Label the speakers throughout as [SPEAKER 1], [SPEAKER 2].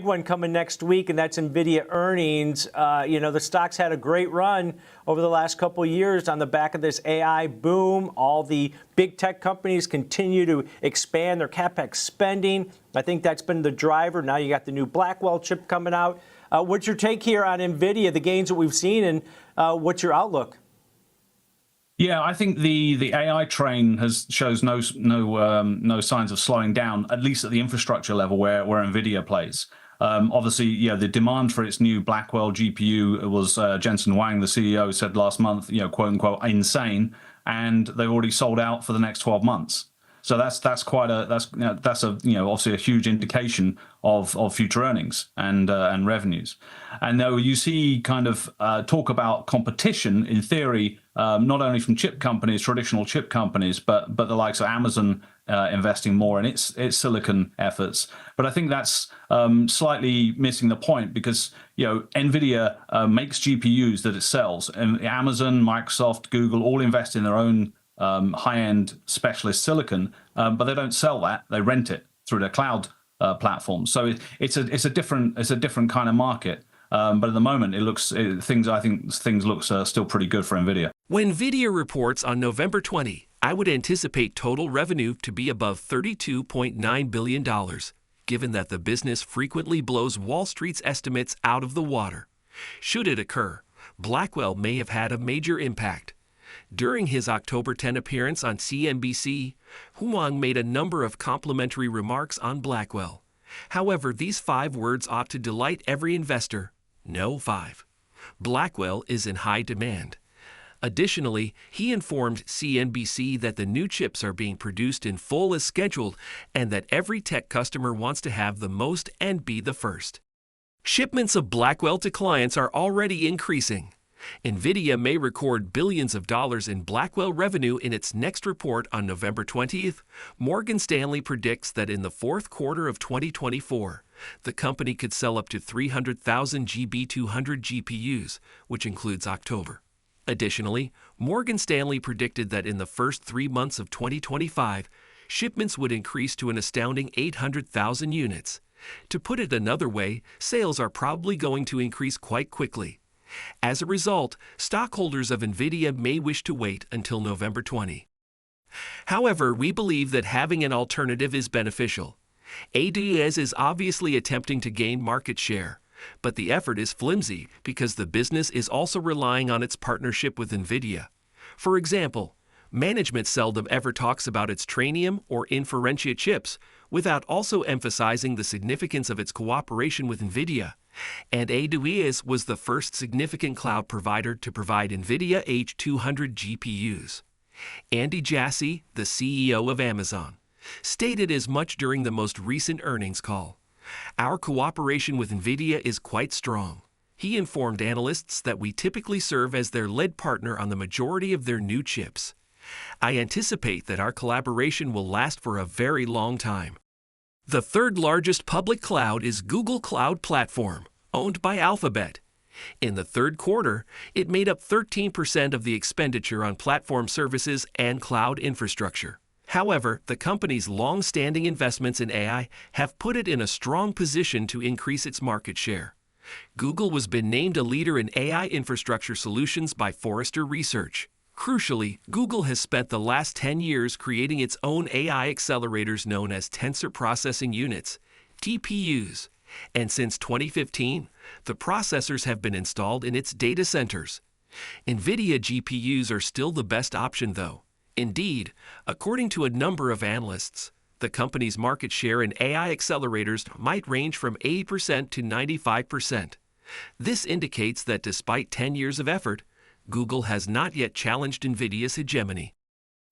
[SPEAKER 1] one coming next week, and that's Nvidia earnings. The stock's had a great run over the last couple of years on the back of this AI boom. All the big tech companies continue to expand their Capex spending. I think that's been the driver. Now you got the new Blackwell chip coming out. What's your take here on Nvidia, the gains that we've seen, and what's your outlook?
[SPEAKER 2] Yeah, I think the AI train shows no signs of slowing down, at least at the infrastructure level where Nvidia plays. Obviously, the demand for its new Blackwell GPU was Jensen Huang, the CEO, said last month, quote unquote, insane, and they already sold out for the next 12 months. So that's obviously a huge indication of future earnings and revenues. And though you see kind of talk about competition in theory, not only from chip companies, traditional chip companies, but the likes of Amazon investing more in its silicon efforts. But I think that's slightly missing the point because Nvidia makes GPUs that it sells, and Amazon, Microsoft, Google all invest in their own high-end specialist silicon, but they don't sell that; they rent it through their cloud platform. So it's a different kind of market. But at the moment, I think things look still pretty good for Nvidia.
[SPEAKER 3] When Nvidia reports on November 20, I would anticipate total revenue to be above $32.9 billion, given that the business frequently blows Wall Street's estimates out of the water. Should it occur, Blackwell may have had a major impact. During his October 10 appearance on CNBC, Huang made a number of complimentary remarks on Blackwell. However, these 5 words ought to delight every investor. No 5. Blackwell is in high demand. Additionally, he informed CNBC that the new chips are being produced in full as scheduled and that every tech customer wants to have the most and be the first. Shipments of Blackwell to clients are already increasing. Nvidia may record billions of dollars in Blackwell revenue in its next report on November 20th. Morgan Stanley predicts that in the fourth quarter of 2024, the company could sell up to 300,000 GB200 GPUs, which includes October. Additionally, Morgan Stanley predicted that in the first 3 months of 2025, shipments would increase to an astounding 800,000 units. To put it another way, sales are probably going to increase quite quickly. As a result, stockholders of Nvidia may wish to wait until November 20. However, we believe that having an alternative is beneficial. AWS is obviously attempting to gain market share, but the effort is flimsy because the business is also relying on its partnership with Nvidia. For example, management seldom ever talks about its Trainium or Inferentia chips without also emphasizing the significance of its cooperation with Nvidia. And AWS was the first significant cloud provider to provide Nvidia H200 GPUs. Andy Jassy, the CEO of Amazon, stated as much during the most recent earnings call. Our cooperation with Nvidia is quite strong. He informed analysts that we typically serve as their lead partner on the majority of their new chips. I anticipate that our collaboration will last for a very long time. The third largest public cloud is Google Cloud Platform, owned by Alphabet. In the third quarter, it made up 13% of the expenditure on platform services and cloud infrastructure. However, the company's long-standing investments in AI have put it in a strong position to increase its market share. Google has been named a leader in AI infrastructure solutions by Forrester Research. Crucially, Google has spent the last 10 years creating its own AI accelerators known as Tensor Processing Units, TPUs, and since 2015, the processors have been installed in its data centers. Nvidia GPUs are still the best option though. Indeed, according to a number of analysts, the company's market share in AI accelerators might range from 80% to 95%. This indicates that despite 10 years of effort, Google has not yet challenged Nvidia's hegemony.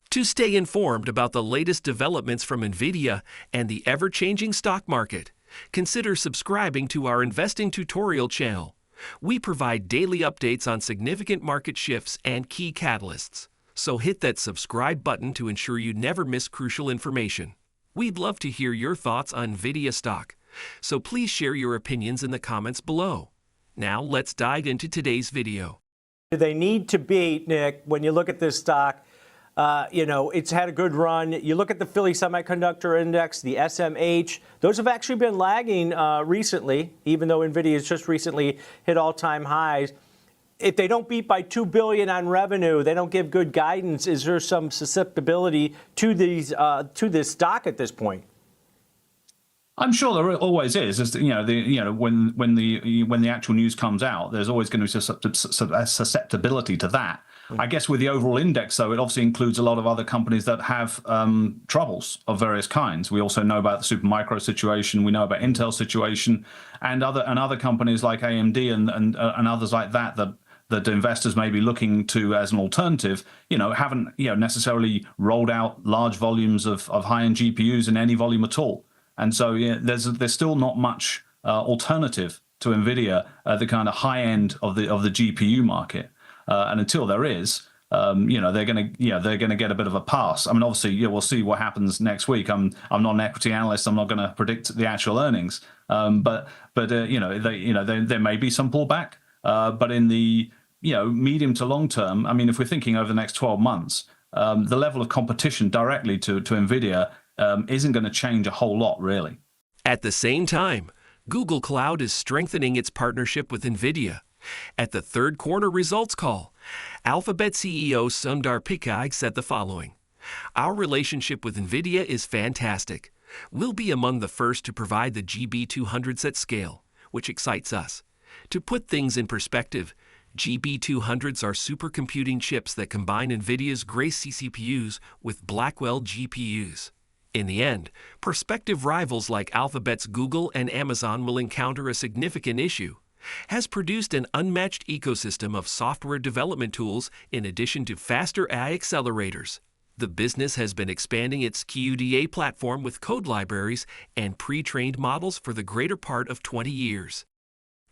[SPEAKER 3] To stay informed about the latest developments from Nvidia and the ever-changing stock market, consider subscribing to our investing tutorial channel. We provide daily updates on significant market shifts and key catalysts. So hit that subscribe button to ensure you never miss crucial information. We'd love to hear your thoughts on Nvidia stock, so please share your opinions in the comments below. Now let's dive into today's video.
[SPEAKER 1] Do they need to beat, Nick, when you look at this stock, It's had a good run. You look at the Philly Semiconductor Index, the SMH, those have actually been lagging recently, even though NVIDIA has just recently hit all-time highs. If they don't beat by $2 billion on revenue, they don't give good guidance. Is there some susceptibility to this stock at this point?
[SPEAKER 2] I'm sure there always is. When the actual news comes out, there's always going to be a susceptibility to that. I guess with the overall index, though, it obviously includes a lot of other companies that have troubles of various kinds. We also know about the Supermicro situation. We know about Intel's situation, and other companies like AMD and others like that investors may be looking to as an alternative, haven't necessarily rolled out large volumes of high-end GPUs in any volume at all. And so there's still not much alternative to Nvidia at the kind of high end of the GPU market, and until there is, they're going to get a bit of a pass. I mean, obviously, we'll see what happens next week. I'm not an equity analyst. I'm not going to predict the actual earnings, but there may be some pullback. But in the medium to long term, I mean, if we're thinking over the next 12 months, the level of competition directly to Nvidia isn't going to change a whole lot, really.
[SPEAKER 3] At the same time, Google Cloud is strengthening its partnership with NVIDIA. At the third quarter results call, Alphabet CEO Sundar Pichai said the following: "Our relationship with NVIDIA is fantastic. We'll be among the first to provide the GB200s at scale, which excites us. To put things in perspective, GB200s are supercomputing chips that combine NVIDIA's Grace CPUs with Blackwell GPUs. In the end, prospective rivals like Alphabet's Google and Amazon will encounter a significant issue. Has produced an unmatched ecosystem of software development tools in addition to faster AI accelerators. The business has been expanding its QDA platform with code libraries and pre-trained models for the greater part of 20 years.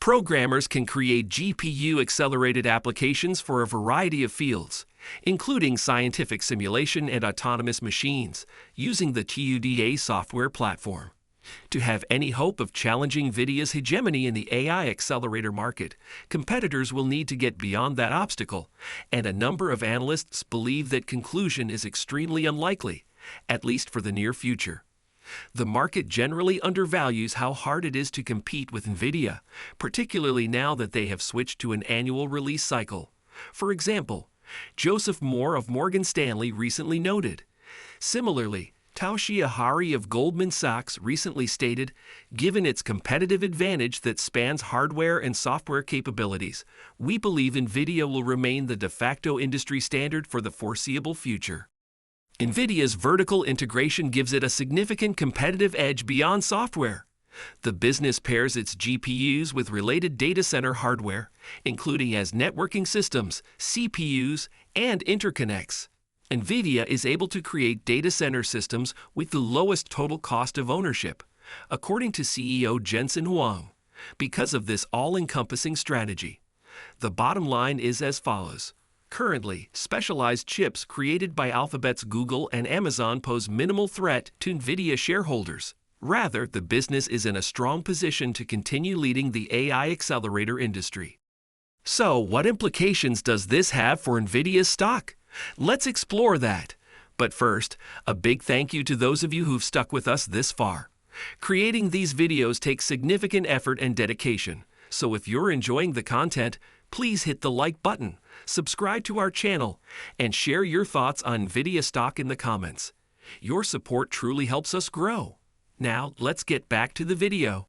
[SPEAKER 3] Programmers can create GPU-accelerated applications for a variety of fields, including scientific simulation and autonomous machines, using the QDA software platform. To have any hope of challenging NVIDIA's hegemony in the AI accelerator market, competitors will need to get beyond that obstacle, and a number of analysts believe that conclusion is extremely unlikely, at least for the near future. The market generally undervalues how hard it is to compete with NVIDIA, particularly now that they have switched to an annual release cycle. For example, Joseph Moore of Morgan Stanley recently noted. Similarly, Toshiya Hari of Goldman Sachs recently stated, "Given its competitive advantage that spans hardware and software capabilities, we believe NVIDIA will remain the de facto industry standard for the foreseeable future." NVIDIA's vertical integration gives it a significant competitive edge beyond software. The business pairs its GPUs with related data center hardware, including as networking systems, CPUs, and interconnects. NVIDIA is able to create data center systems with the lowest total cost of ownership, according to CEO Jensen Huang, because of this all-encompassing strategy. The bottom line is as follows. Currently, specialized chips created by Alphabet's Google and Amazon pose minimal threat to NVIDIA shareholders. Rather, the business is in a strong position to continue leading the AI accelerator industry. So, what implications does this have for NVIDIA's stock? Let's explore that. But first, a big thank you to those of you who've stuck with us this far. Creating these videos takes significant effort and dedication, so if you're enjoying the content, please hit the like button, subscribe to our channel, and share your thoughts on NVIDIA stock in the comments. Your support truly helps us grow. Now, let's get back to the video.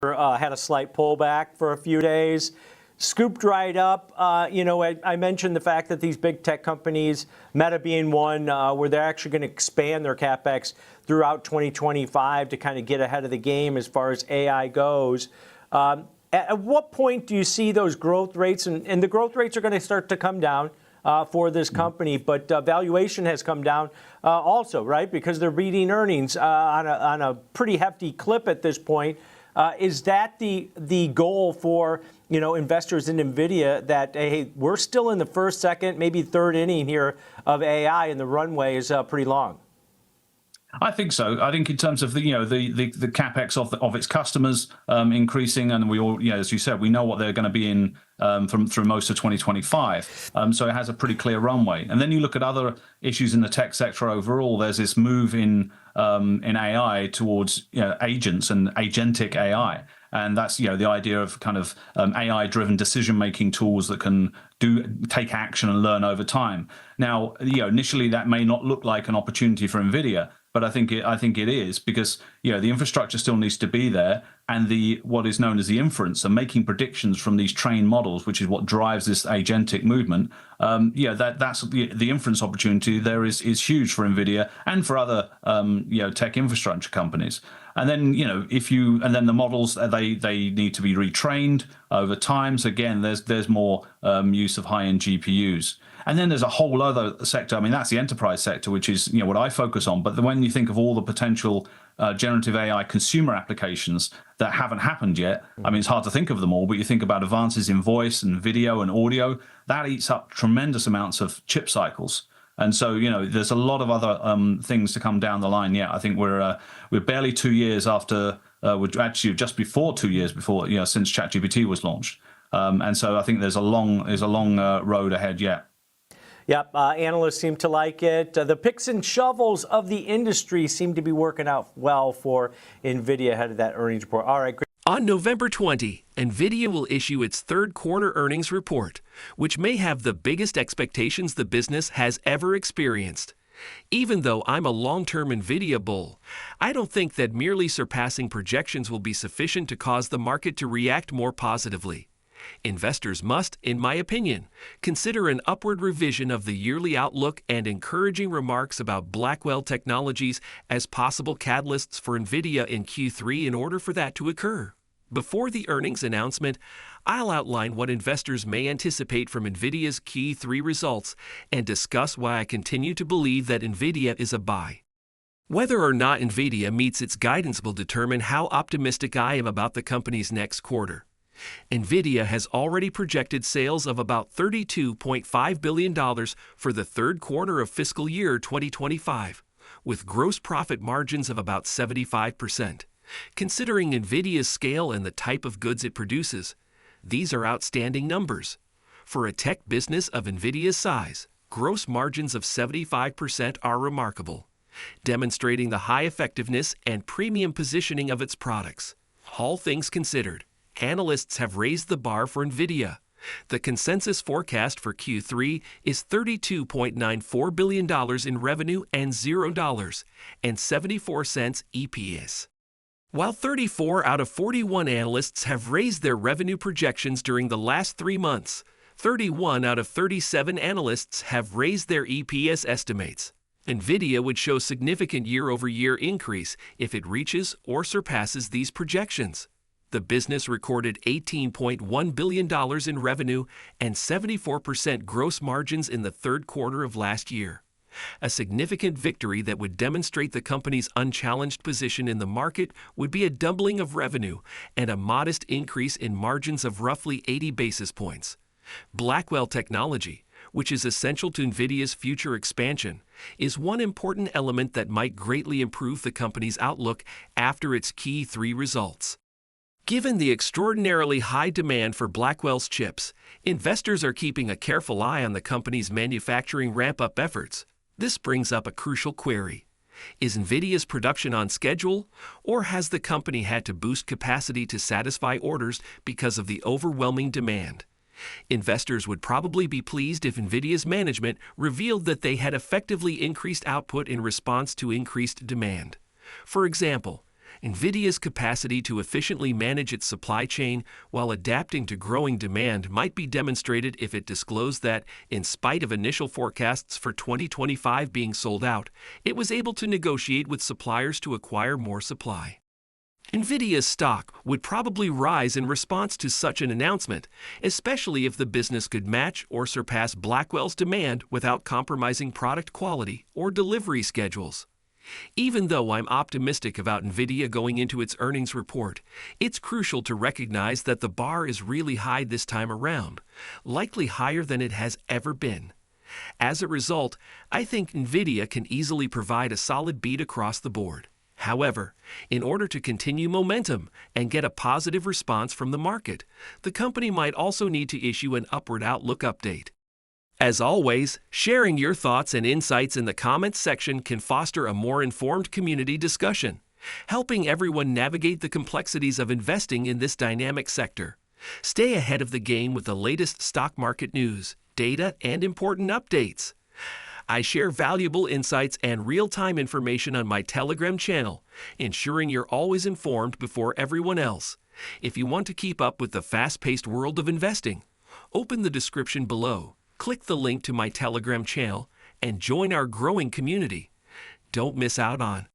[SPEAKER 1] Had a slight pullback for a few days. Scooped right up. I mentioned the fact that these big tech companies, Meta being one, where they're actually going to expand their Capex throughout 2025 to kind of get ahead of the game as far as AI goes. At what point do you see those growth rates? And the growth rates are going to start to come down for this company, but valuation has come down also, right? Because they're beating earnings on a pretty hefty clip at this point. Is that the goal for investors in NVIDIA, that hey, we're still in the first, second, maybe third inning here of AI, and the runway is pretty long?
[SPEAKER 2] I think so. I think in terms of the the capex of its customers increasing, and we all, as you said, we know what they're going to be in through most of 2025. So it has a pretty clear runway. And then you look at other issues in the tech sector overall. There's this move in AI towards agents and agentic AI. And that's the idea of kind of AI-driven decision-making tools that can take action and learn over time. Now, initially that may not look like an opportunity for Nvidia, but I think it is, because the infrastructure still needs to be there, and what is known as the inference and making predictions from these trained models, which is what drives this agentic movement. That's the inference opportunity there is huge for Nvidia and for other tech infrastructure companies. And then then the models, they need to be retrained over time. So again, there's more use of high-end GPUs. And then there's a whole other sector. I mean, that's the enterprise sector, which is what I focus on. But when you think of all the potential generative AI consumer applications that haven't happened yet, I mean, it's hard to think of them all. But you think about advances in voice and video and audio, that eats up tremendous amounts of chip cycles. And so, there's a lot of other things to come down the line. Yeah, I think we're barely 2 years after, we're actually just before 2 years before, since ChatGPT was launched. And so I think there's a long road ahead yet.
[SPEAKER 1] Yep, analysts seem to like it. The picks and shovels of the industry seem to be working out well for NVIDIA ahead of that earnings report. All right, great.
[SPEAKER 3] On November 20, NVIDIA will issue its third quarter earnings report, which may have the biggest expectations the business has ever experienced. Even though I'm a long-term NVIDIA bull, I don't think that merely surpassing projections will be sufficient to cause the market to react more positively. Investors must, in my opinion, consider an upward revision of the yearly outlook and encouraging remarks about Blackwell Technologies as possible catalysts for NVIDIA in Q3 in order for that to occur. Before the earnings announcement, I'll outline what investors may anticipate from NVIDIA's Q3 results and discuss why I continue to believe that NVIDIA is a buy. Whether or not NVIDIA meets its guidance will determine how optimistic I am about the company's next quarter. NVIDIA has already projected sales of about $32.5 billion for the third quarter of fiscal year 2025, with gross profit margins of about 75%. Considering NVIDIA's scale and the type of goods it produces, these are outstanding numbers. For a tech business of NVIDIA's size, gross margins of 75% are remarkable, demonstrating the high effectiveness and premium positioning of its products. All things considered, analysts have raised the bar for NVIDIA. The consensus forecast for Q3 is $32.94 billion in revenue and $0.74 EPS. While 34 out of 41 analysts have raised their revenue projections during the last 3 months, 31 out of 37 analysts have raised their EPS estimates. NVIDIA would show significant year-over-year increase if it reaches or surpasses these projections. The business recorded $18.1 billion in revenue and 74% gross margins in the third quarter of last year. A significant victory that would demonstrate the company's unchallenged position in the market would be a doubling of revenue and a modest increase in margins of roughly 80 basis points. Blackwell technology, which is essential to NVIDIA's future expansion, is one important element that might greatly improve the company's outlook after its Q3 results. Given the extraordinarily high demand for Blackwell's chips, investors are keeping a careful eye on the company's manufacturing ramp-up efforts. This brings up a crucial query. Is NVIDIA's production on schedule, or has the company had to boost capacity to satisfy orders because of the overwhelming demand? Investors would probably be pleased if NVIDIA's management revealed that they had effectively increased output in response to increased demand. For example, NVIDIA's capacity to efficiently manage its supply chain while adapting to growing demand might be demonstrated if it disclosed that, in spite of initial forecasts for 2025 being sold out, it was able to negotiate with suppliers to acquire more supply. NVIDIA's stock would probably rise in response to such an announcement, especially if the business could match or surpass Blackwell's demand without compromising product quality or delivery schedules. Even though I'm optimistic about NVIDIA going into its earnings report, it's crucial to recognize that the bar is really high this time around, likely higher than it has ever been. As a result, I think Nvidia can easily provide a solid beat across the board. However, in order to continue momentum and get a positive response from the market, the company might also need to issue an upward outlook update. As always, sharing your thoughts and insights in the comments section can foster a more informed community discussion, helping everyone navigate the complexities of investing in this dynamic sector. Stay ahead of the game with the latest stock market news, data, and important updates. I share valuable insights and real-time information on my Telegram channel, ensuring you're always informed before everyone else. If you want to keep up with the fast-paced world of investing, open the description below, click the link to my Telegram channel, and join our growing community. Don't miss out on